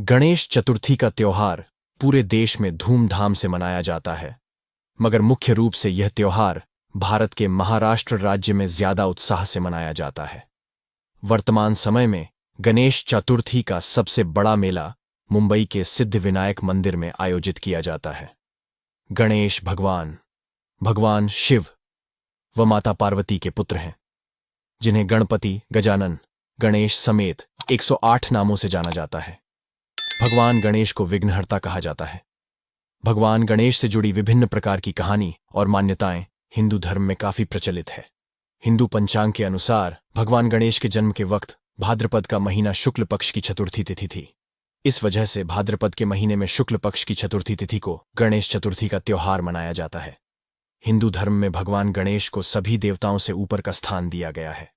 गणेश चतुर्थी का त्योहार पूरे देश में धूमधाम से मनाया जाता है, मगर मुख्य रूप से यह त्योहार भारत के महाराष्ट्र राज्य में ज्यादा उत्साह से मनाया जाता है। वर्तमान समय में गणेश चतुर्थी का सबसे बड़ा मेला मुंबई के सिद्धिविनायक मंदिर में आयोजित किया जाता है। गणेश भगवान शिव व माता पार्वती के पुत्र हैं, जिन्हें गणपति, गजानन, गणेश समेत 108 नामों से जाना जाता है। भगवान गणेश को विघ्नहर्ता कहा जाता है। भगवान गणेश से जुड़ी विभिन्न प्रकार की कहानी और मान्यताएं हिंदू धर्म में काफी प्रचलित है। हिंदू पंचांग के अनुसार भगवान गणेश के जन्म के वक्त भाद्रपद का महीना शुक्ल पक्ष की चतुर्थी तिथि थी। इस वजह से भाद्रपद के महीने में शुक्ल पक्ष की चतुर्थी तिथि को गणेश चतुर्थी का त्योहार मनाया जाता है। हिंदू धर्म में भगवान गणेश को सभी देवताओं से ऊपर का स्थान दिया गया है।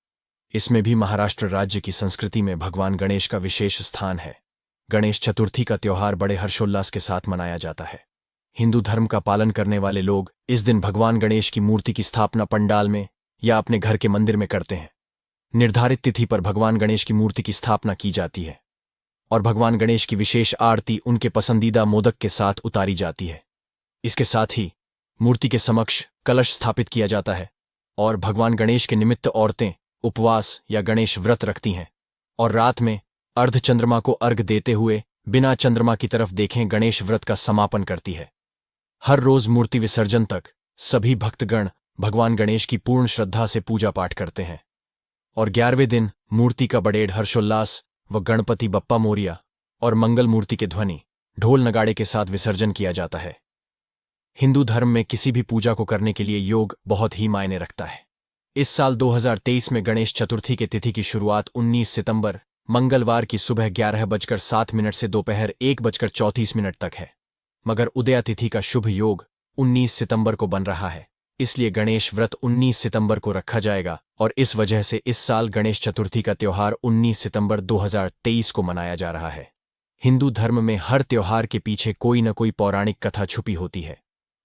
इसमें भी महाराष्ट्र राज्य की संस्कृति में भगवान गणेश का विशेष स्थान है। गणेश चतुर्थी का त्योहार बड़े हर्षोल्लास के साथ मनाया जाता है। हिंदू धर्म का पालन करने वाले लोग इस दिन भगवान गणेश की मूर्ति की स्थापना पंडाल में या अपने घर के मंदिर में करते हैं। निर्धारित तिथि पर भगवान गणेश की मूर्ति की स्थापना की जाती है और भगवान गणेश की विशेष आरती उनके पसंदीदा मोदक के साथ उतारी जाती है। इसके साथ ही मूर्ति के समक्ष कलश स्थापित किया जाता है और भगवान गणेश के निमित्त औरतें उपवास या गणेश व्रत रखती हैं और रात में अर्धचंद्रमा को अर्घ देते हुए बिना चंद्रमा की तरफ देखें गणेश व्रत का समापन करती है। हर रोज मूर्ति विसर्जन तक सभी भक्तगण भगवान गणेश की पूर्ण श्रद्धा से पूजा पाठ करते हैं और 11वें दिन मूर्ति का बड़े हर्षोल्लास व गणपति बप्पा मोरिया और मंगल मूर्ति के ध्वनि ढोल नगाड़े के साथ विसर्जन किया जाता है। हिंदू धर्म में किसी भी पूजा को करने के लिए योग बहुत ही मायने रखता है। इस साल 2023 में गणेश चतुर्थी के तिथि की शुरुआत 19 सितंबर मंगलवार की सुबह 11:07 से दोपहर 1:34 तक है, मगर उदया तिथि का शुभ योग 19 सितंबर को बन रहा है। इसलिए गणेश व्रत 19 सितंबर को रखा जाएगा और इस वजह से इस साल गणेश चतुर्थी का त्योहार 19 सितंबर 2023 को मनाया जा रहा है। हिंदू धर्म में हर त्योहार के पीछे कोई न कोई पौराणिक कथा छुपी होती है।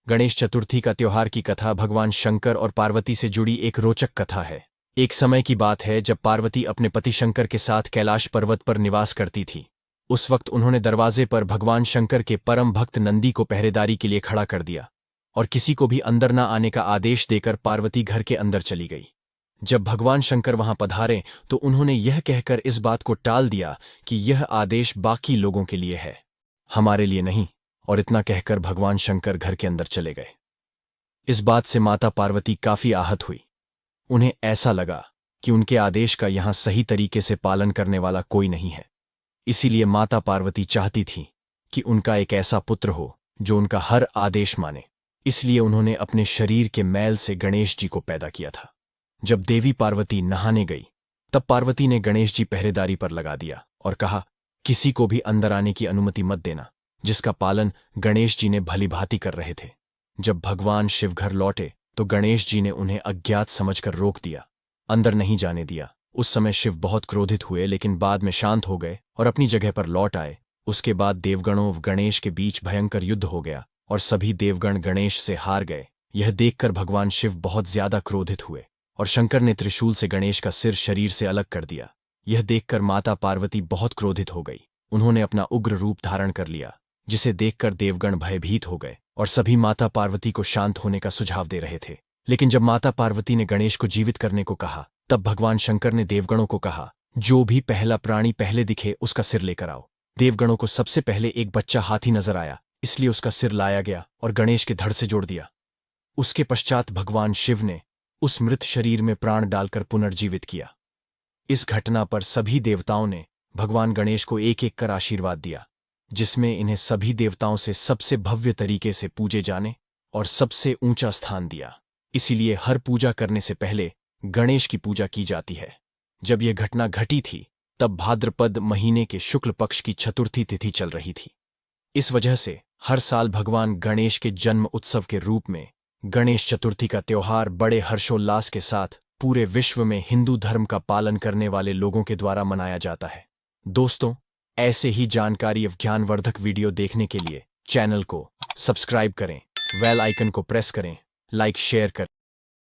गणेश चतुर्थी का त्योहार की कथा भगवान शंकर और पार्वती से जुड़ी एक रोचक कथा है। एक समय की बात है जब पार्वती अपने पति शंकर के साथ कैलाश पर्वत पर निवास करती थी। उस वक्त उन्होंने दरवाजे पर भगवान शंकर के परम भक्त नंदी को पहरेदारी के लिए खड़ा कर दिया और किसी को भी अंदर न आने का आदेश देकर पार्वती घर के अंदर चली गई। जब भगवान शंकर वहां पधारे तो उन्होंने यह कहकर इस बात को टाल दिया कि यह आदेश बाकी लोगों के लिए है, हमारे लिए नहीं, और इतना कहकर भगवान शंकर घर के अंदर चले गए। इस बात से माता पार्वती काफी आहत हुई। उन्हें ऐसा लगा कि उनके आदेश का यहां सही तरीके से पालन करने वाला कोई नहीं है। इसीलिए माता पार्वती चाहती थी कि उनका एक ऐसा पुत्र हो जो उनका हर आदेश माने। इसलिए उन्होंने अपने शरीर के मैल से गणेश जी को पैदा किया था। जब देवी पार्वती नहाने गई तब पार्वती ने गणेश जी पहरेदारी पर लगा दिया और कहा, किसी को भी अंदर आने की अनुमति मत देना, जिसका पालन गणेश जी ने भलीभांति कर रहे थे। जब भगवान शिव घर लौटे तो गणेश जी ने उन्हें अज्ञात समझकर रोक दिया, अंदर नहीं जाने दिया। उस समय शिव बहुत क्रोधित हुए, लेकिन बाद में शांत हो गए और अपनी जगह पर लौट आए। उसके बाद देवगणों व गणेश के बीच भयंकर युद्ध हो गया और सभी देवगण गणेश से हार गए। यह देखकर भगवान शिव बहुत ज्यादा क्रोधित हुए और शंकर ने त्रिशूल से गणेश का सिर शरीर से अलग कर दिया। यह देखकर माता पार्वती बहुत क्रोधित हो गई। उन्होंने अपना उग्र रूप धारण कर लिया, जिसे देखकर देवगण भयभीत हो गए और सभी माता पार्वती को शांत होने का सुझाव दे रहे थे। लेकिन जब माता पार्वती ने गणेश को जीवित करने को कहा तब भगवान शंकर ने देवगणों को कहा, जो भी पहला प्राणी पहले दिखे उसका सिर लेकर आओ। देवगणों को सबसे पहले एक बच्चा हाथी नजर आया, इसलिए उसका सिर लाया गया और गणेश के धड़ से जोड़ दिया। उसके पश्चात भगवान शिव ने उस मृत शरीर में प्राण डालकर पुनर्जीवित किया। इस घटना पर सभी देवताओं ने भगवान गणेश को एक एक कर आशीर्वाद दिया, जिसमें इन्हें सभी देवताओं से सबसे भव्य तरीके से पूजे जाने और सबसे ऊंचा स्थान दिया। इसीलिए हर पूजा करने से पहले गणेश की पूजा की जाती है। जब यह घटना घटी थी तब भाद्रपद महीने के शुक्ल पक्ष की चतुर्थी तिथि चल रही थी। इस वजह से हर साल भगवान गणेश के जन्म उत्सव के रूप में गणेश चतुर्थी का त्योहार बड़े हर्षोल्लास के साथ पूरे विश्व में हिंदू धर्म का पालन करने वाले लोगों के द्वारा मनाया जाता है। दोस्तों, ऐसे ही जानकारी एवं ज्ञानवर्धक वीडियो देखने के लिए चैनल को सब्सक्राइब करें, बेल आइकन को प्रेस करें, लाइक शेयर करें।